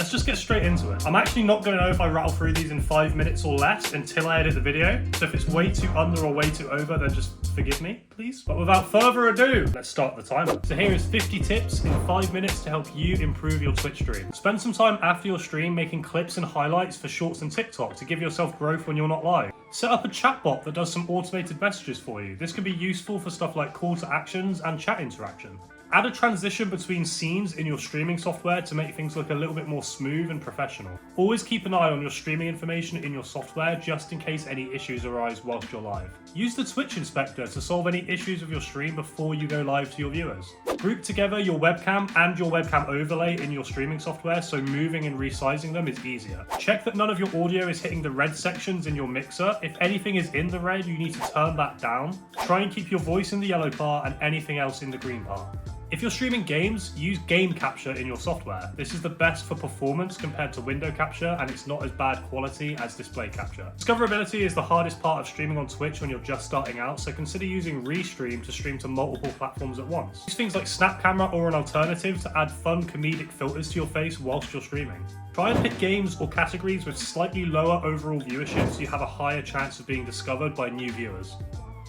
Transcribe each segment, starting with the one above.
let's just get straight into it. I'm actually not going to know if I rattle through these in 5 minutes or less until I edit the video. So if it's way too under or way too over, then just forgive me, please. But without further ado, let's start the timer. So here is 50 tips in 5 minutes to help you improve your Twitch stream. Spend some time after your stream making clips and highlights for Shorts and TikTok to give yourself growth when you're not live. Set up a chatbot that does some automated messages for you. This can be useful for stuff like call to actions and chat interaction. Add a transition between scenes in your streaming software to make things look a little bit more smooth and professional. Always keep an eye on your streaming information in your software just in case any issues arise whilst you're live. Use the Twitch inspector to solve any issues with your stream before you go live to your viewers. Group together your webcam and your webcam overlay in your streaming software so moving and resizing them is easier. Check that none of your audio is hitting the red sections in your mixer. If anything is in the red, you need to turn that down. Try and keep your voice in the yellow part and anything else in the green part. If you're streaming games, use game capture in your software. This is the best for performance compared to window capture, and it's not as bad quality as display capture. Discoverability is the hardest part of streaming on Twitch when you're just starting out, so consider using Restream to stream to multiple platforms at once. Use things like Snap Camera or an alternative to add fun comedic filters to your face whilst you're streaming. Try and pick games or categories with slightly lower overall viewership so you have a higher chance of being discovered by new viewers.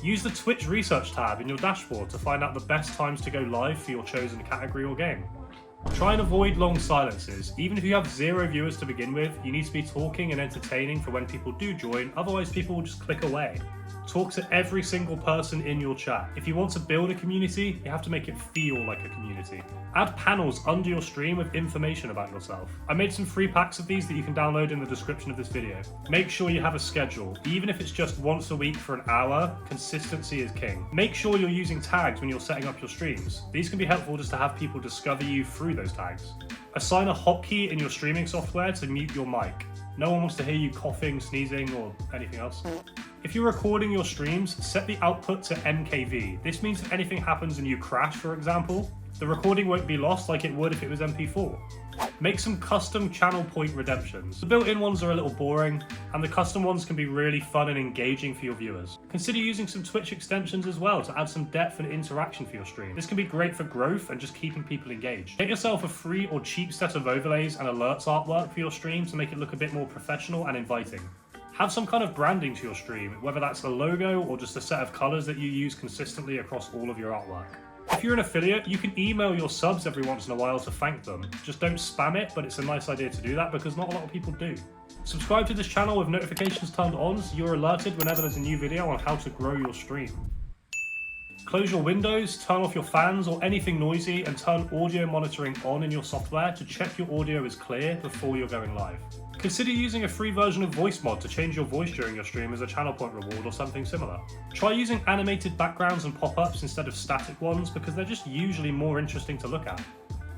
Use the Twitch research tab in your dashboard to find out the best times to go live for your chosen category or game. Try and avoid long silences. Even if you have 0 viewers to begin with, you need to be talking and entertaining for when people do join, otherwise people will just click away. Talk to every single person in your chat. If you want to build a community, you have to make it feel like a community. Add panels under your stream with information about yourself. I made some free packs of these that you can download in the description of this video. Make sure you have a schedule. Even if it's just once a week for an hour, consistency is king. Make sure you're using tags when you're setting up your streams. These can be helpful just to have people discover you through those tags. Assign a hotkey in your streaming software to mute your mic. No one wants to hear you coughing, sneezing, or anything else. If you're recording your streams, set the output to MKV. This means if anything happens and you crash, for example, the recording won't be lost like it would if it was MP4. Make some custom channel point redemptions. The built-in ones are a little boring, and the custom ones can be really fun and engaging for your viewers. Consider using some Twitch extensions as well to add some depth and interaction for your stream. This can be great for growth and just keeping people engaged. Get yourself a free or cheap set of overlays and alerts artwork for your stream to make it look a bit more professional and inviting. Have some kind of branding to your stream, whether that's a logo or just a set of colors that you use consistently across all of your artwork. If you're an affiliate, you can email your subs every once in a while to thank them. Just don't spam it, but it's a nice idea to do that because not a lot of people do. Subscribe to this channel with notifications turned on so you're alerted whenever there's a new video on how to grow your stream. Close your windows, turn off your fans or anything noisy, and turn audio monitoring on in your software to check your audio is clear before you're going live. Consider using a free version of Voice Mod to change your voice during your stream as a channel point reward or something similar. Try using animated backgrounds and pop-ups instead of static ones because they're just usually more interesting to look at.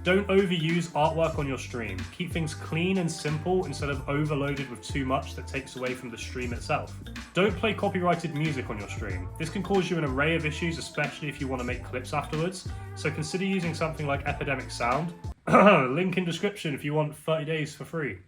Don't overuse artwork on your stream. Keep things clean and simple instead of overloaded with too much that takes away from the stream itself. Don't play copyrighted music on your stream. This can cause you an array of issues, especially if you want to make clips afterwards, so consider using something like Epidemic Sound. Link in description if you want 30 days for free.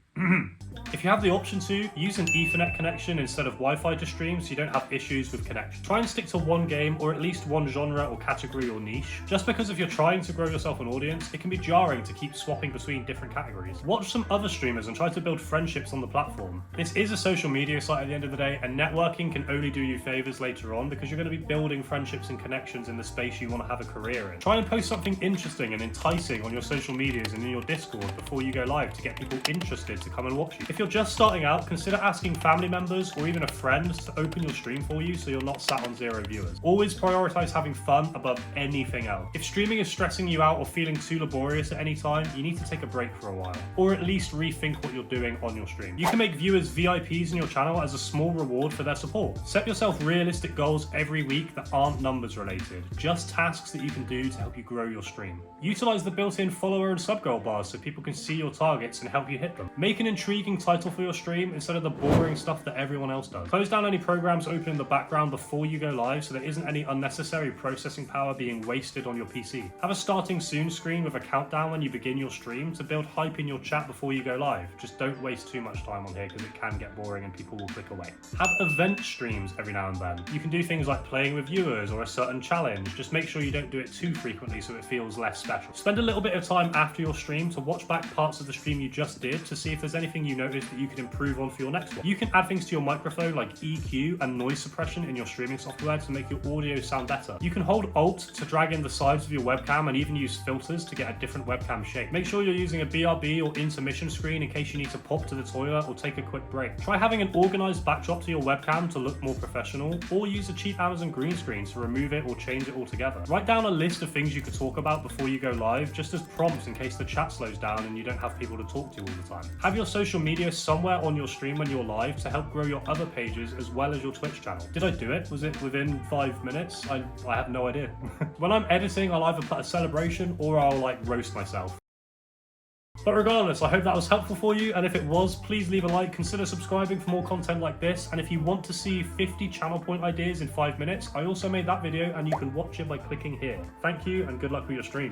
If you have the option to, use an Ethernet connection instead of Wi-Fi to stream so you don't have issues with connection. Try and stick to one game or at least one genre or category or niche. Just because if you're trying to grow yourself an audience, it can be jarring to keep swapping between different categories. Watch some other streamers and try to build friendships on the platform. This is a social media site at the end of the day, and networking can only do you favors later on because you're going to be building friendships and connections in the space you want to have a career in. Try and post something interesting and enticing on your social medias and in your Discord before you go live to get people interested to come and watch you. If you're just starting out, consider asking family members or even a friend to open your stream for you so you're not sat on 0 viewers. Always prioritize having fun above anything else. If streaming is stressing you out or feeling too laborious at any time, you need to take a break for a while, or at least rethink what you're doing on your stream. You can make viewers VIPs in your channel as a small reward for their support. Set yourself realistic goals every week that aren't numbers related, just tasks that you can do to help you grow your stream. Utilize the built-in follower and sub goal bars so people can see your targets and help you hit them. Make Make an intriguing title for your stream instead of the boring stuff that everyone else does. Close down any programs open in the background before you go live so there isn't any unnecessary processing power being wasted on your PC. Have a starting soon screen with a countdown when you begin your stream to build hype in your chat before you go live. Just don't waste too much time on here because it can get boring and people will click away. Have event streams every now and then. You can do things like playing with viewers or a certain challenge. Just make sure you don't do it too frequently so it feels less special. Spend a little bit of time after your stream to watch back parts of the stream you just did to see if there's anything you noticed that you could improve on for your next one. You can add things to your microphone like EQ and noise suppression in your streaming software to make your audio sound better. You can hold Alt to drag in the sides of your webcam and even use filters to get a different webcam shape. Make sure you're using a BRB or intermission screen in case you need to pop to the toilet or take a quick break. Try having an organized backdrop to your webcam to look more professional, or use a cheap Amazon green screen to remove it or change it altogether. Write down a list of things you could talk about before you go live, just as prompts in case the chat slows down and you don't have people to talk to all the time. Have your social media somewhere on your stream when you're live to help grow your other pages as well as your Twitch channel. Did I do it? Was it within 5 minutes? I have no idea. When I'm editing, I'll either put a celebration or I'll like roast myself. But regardless, I hope that was helpful for you, and if it was, please leave a like, consider subscribing for more content like this, and if you want to see 50 channel point ideas in 5 minutes, I also made that video and you can watch it by clicking here. Thank you and good luck with your stream.